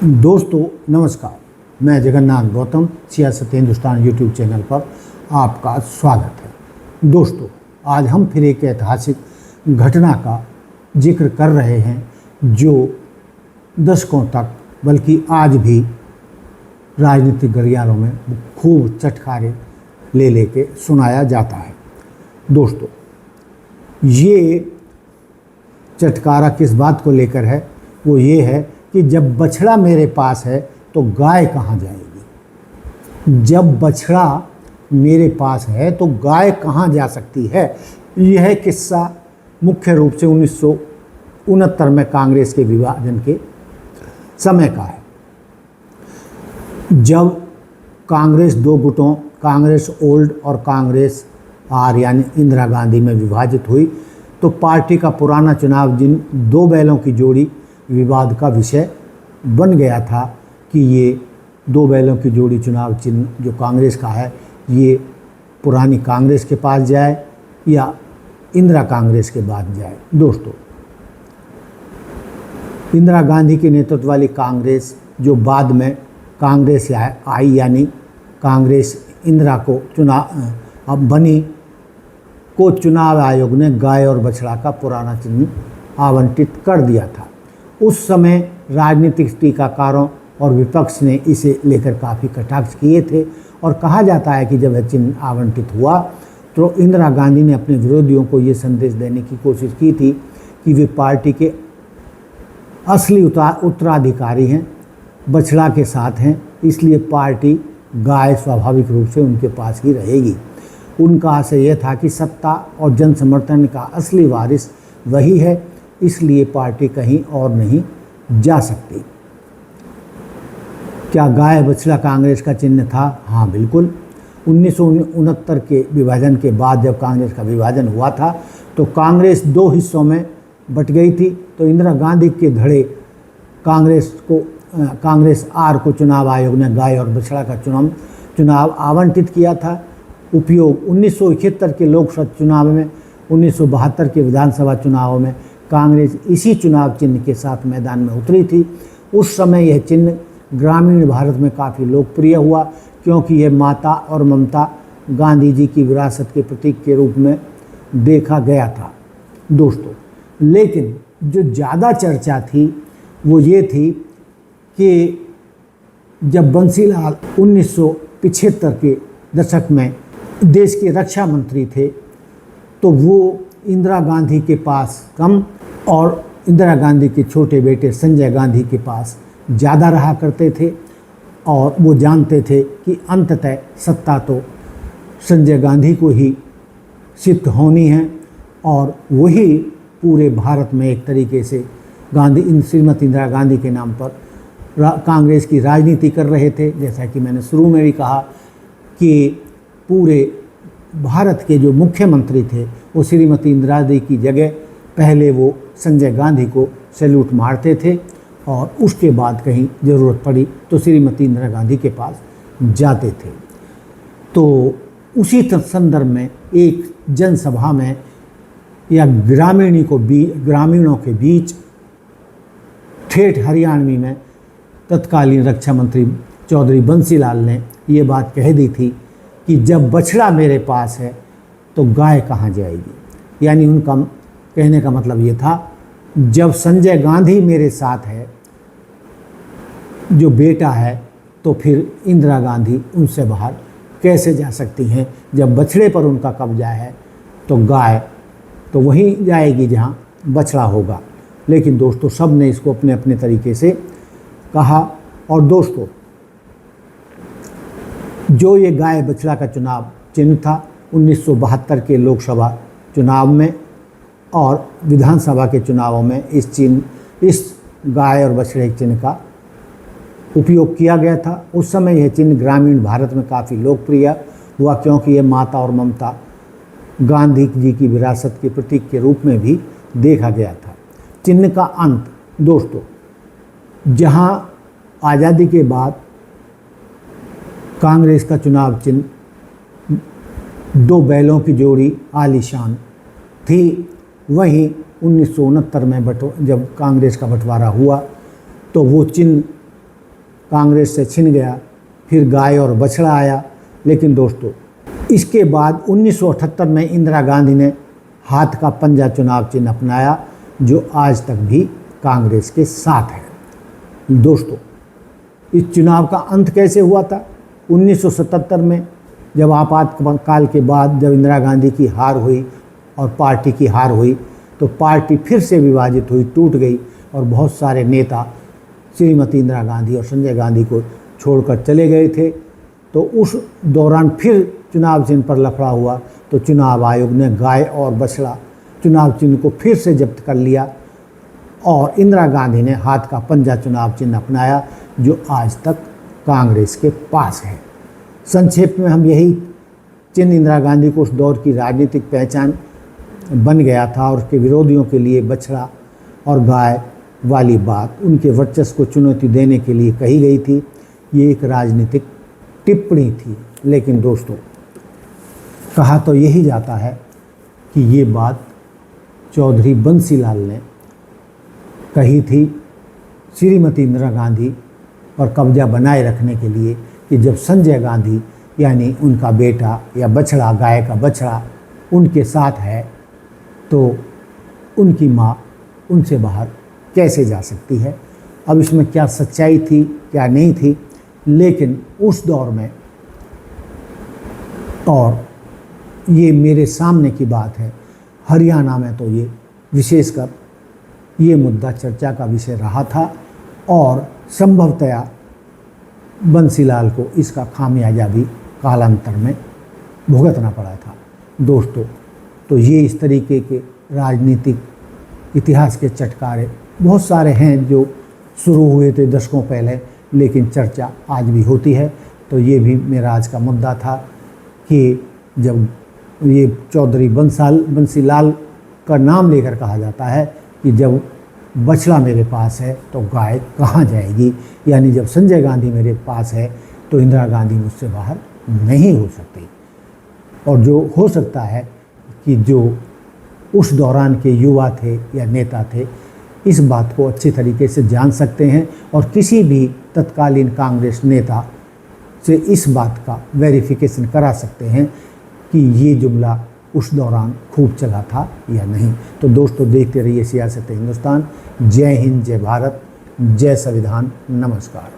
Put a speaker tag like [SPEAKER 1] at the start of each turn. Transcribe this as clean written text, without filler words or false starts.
[SPEAKER 1] दोस्तों नमस्कार, मैं जगन्नाथ गौतम सियासत हिंदुस्तान यूट्यूब चैनल पर आपका स्वागत है। दोस्तों आज हम फिर एक ऐतिहासिक घटना का जिक्र कर रहे हैं जो दशकों तक बल्कि आज भी राजनीतिक गलियारों में खूब चटखारे ले लेके सुनाया जाता है। दोस्तों ये चटकारा किस बात को लेकर है, वो ये है कि जब बछड़ा मेरे पास है तो गाय कहाँ जाएगी। जब बछड़ा मेरे पास है तो गाय कहाँ जा सकती है। यह किस्सा मुख्य रूप से 1969 में कांग्रेस के विभाजन के समय का है, जब कांग्रेस दो गुटों कांग्रेस ओल्ड और कांग्रेस आर यानी इंदिरा गांधी में विभाजित हुई तो पार्टी का पुराना चुनाव जिन दो बैलों की जोड़ी विवाद का विषय बन गया था कि ये दो बैलों की जोड़ी चुनाव चिन्ह जो कांग्रेस का है ये पुरानी कांग्रेस के पास जाए या इंदिरा कांग्रेस के बाद जाए। दोस्तों इंदिरा गांधी के नेतृत्व वाली कांग्रेस जो बाद में कांग्रेस आई यानी कांग्रेस इंदिरा को अब बनी को चुनाव आयोग ने गाय और बछड़ा का पुराना चिन्ह आवंटित कर दिया था। उस समय राजनीतिक टीकाकारों और विपक्ष ने इसे लेकर काफ़ी कटाक्ष किए थे और कहा जाता है कि जब यह चिन्ह आवंटित हुआ तो इंदिरा गांधी ने अपने विरोधियों को ये संदेश देने की कोशिश की थी कि वे पार्टी के असली उत्तराधिकारी हैं, बछड़ा के साथ हैं, इसलिए पार्टी गाय स्वाभाविक रूप से उनके पास ही रहेगी। उनका आशय यह था कि सत्ता और जन समर्थन का असली वारिस वही है, इसलिए पार्टी कहीं और नहीं जा सकती। क्या गाय बछड़ा कांग्रेस का चिन्ह था? हाँ बिल्कुल। 1969 के विभाजन के बाद जब कांग्रेस का विभाजन हुआ था तो कांग्रेस दो हिस्सों में बट गई थी। तो इंदिरा गांधी के धड़े कांग्रेस आर को चुनाव आयोग ने गाय और बछड़ा का चुनाव आवंटित किया था। उपयोग 1971 के लोकसभा चुनाव में, 1972 के विधानसभा चुनावों में कांग्रेस इसी चुनाव चिन्ह के साथ मैदान में उतरी थी। उस समय यह चिन्ह ग्रामीण भारत में काफ़ी लोकप्रिय हुआ क्योंकि यह माता और ममता गांधी जी की विरासत के प्रतीक के रूप में देखा गया था। दोस्तों लेकिन जो ज़्यादा चर्चा थी वो ये थी कि जब बंसीलाल 1975 के दशक में देश के रक्षा मंत्री थे तो वो इंदिरा गांधी के पास कम और इंदिरा गांधी के छोटे बेटे संजय गांधी के पास ज़्यादा रहा करते थे और वो जानते थे कि अंततः सत्ता तो संजय गांधी को ही सिद्ध होनी है और वही पूरे भारत में एक तरीके से श्रीमती इंदिरा गांधी के नाम पर कांग्रेस की राजनीति कर रहे थे। जैसा कि मैंने शुरू में भी कहा कि पूरे भारत के जो मुख्यमंत्री थे वो श्रीमती इंदिरा गांधी की जगह पहले वो संजय गांधी को सैल्यूट मारते थे और उसके बाद कहीं ज़रूरत पड़ी तो श्रीमती इंदिरा गांधी के पास जाते थे। तो उसी संदर्भ में एक जनसभा में या ग्रामीणों के बीच ठेठ हरियाणवी में तत्कालीन रक्षा मंत्री चौधरी बंसीलाल ने ये बात कह दी थी कि जब बछड़ा मेरे पास है तो गाय कहाँ जाएगी। यानी उनका कहने का मतलब ये था जब संजय गांधी मेरे साथ है जो बेटा है तो फिर इंदिरा गांधी उनसे बाहर कैसे जा सकती हैं। जब बछड़े पर उनका कब्जा है तो गाय तो वहीं जाएगी जहाँ बछड़ा होगा। लेकिन दोस्तों सब ने इसको अपने अपने तरीके से कहा और दोस्तों जो ये गाय बछड़ा का चुनाव चिन्ह था 1972 के लोकसभा चुनाव में और विधानसभा के चुनावों में इस गाय और बछड़े चिन्ह का उपयोग किया गया था। उस समय यह चिन्ह ग्रामीण भारत में काफ़ी लोकप्रिय हुआ क्योंकि यह माता और ममता गांधी जी की विरासत के प्रतीक के रूप में भी देखा गया था। चिन्ह का अंत दोस्तों जहां आज़ादी के बाद कांग्रेस का चुनाव चिन्ह दो बैलों की जोड़ी आलीशान थी, वहीं 1969 में जब कांग्रेस का बंटवारा हुआ तो वो चिन्ह कांग्रेस से छिन गया, फिर गाय और बछड़ा आया। लेकिन दोस्तों इसके बाद 1978 में इंदिरा गांधी ने हाथ का पंजा चुनाव चिन्ह अपनाया, जो आज तक भी कांग्रेस के साथ है। दोस्तों इस चुनाव का अंत कैसे हुआ था? 1977 में जब आपातकाल के बाद जब इंदिरा गांधी की हार हुई और पार्टी की हार हुई, तो पार्टी फिर से विभाजित हुई, टूट गई और बहुत सारे नेता श्रीमती इंदिरा गांधी और संजय गांधी को छोड़कर चले गए थे। तो उस दौरान फिर चुनाव चिन्ह पर लफड़ा हुआ, तो चुनाव आयोग ने गाय और बछड़ा चुनाव चिन्ह को फिर से जब्त कर लिया और इंदिरा गांधी ने हाथ का पंजा चुनाव चिन्ह अपनाया, जो आज तक कांग्रेस के पास है। संक्षेप में हम यही चिन्ह इंदिरा गांधी को उस दौर की राजनीतिक पहचान बन गया था और उसके विरोधियों के लिए बछड़ा और गाय वाली बात उनके वर्चस्व को चुनौती देने के लिए कही गई थी। ये एक राजनीतिक टिप्पणी थी। लेकिन दोस्तों कहा तो यही जाता है कि ये बात चौधरी बंसीलाल ने कही थी श्रीमती इंदिरा गांधी पर कब्जा बनाए रखने के लिए, कि जब संजय गांधी यानी उनका बेटा या बछड़ा, गाय का बछड़ा उनके साथ है, तो उनकी माँ उनसे बाहर कैसे जा सकती है। अब इसमें क्या सच्चाई थी क्या नहीं थी, लेकिन उस दौर में, और ये मेरे सामने की बात है, हरियाणा में तो ये विशेषकर ये मुद्दा चर्चा का विषय रहा था और संभवतया बंसीलाल को इसका खामियाजा भी कालांतर में भुगतना पड़ा था। दोस्तों तो ये इस तरीके के राजनीतिक इतिहास के चटकारे बहुत सारे हैं जो शुरू हुए थे दशकों पहले, लेकिन चर्चा आज भी होती है। तो ये भी मेरा आज का मुद्दा था कि जब ये चौधरी बंसीलाल का नाम लेकर कहा जाता है कि जब बछड़ा मेरे पास है तो गाय कहाँ जाएगी, यानी जब संजय गांधी मेरे पास है तो इंदिरा गांधी मुझसे बाहर नहीं हो सकती। और जो हो सकता है कि जो उस दौरान के युवा थे या नेता थे, इस बात को अच्छे तरीके से जान सकते हैं और किसी भी तत्कालीन कांग्रेस नेता से इस बात का वेरिफिकेशन करा सकते हैं कि ये जुमला उस दौरान खूब चला था या नहीं। तो दोस्तों देखते रहिए सियासत हिंदुस्तान। जय हिंद, जय भारत, जय संविधान, नमस्कार।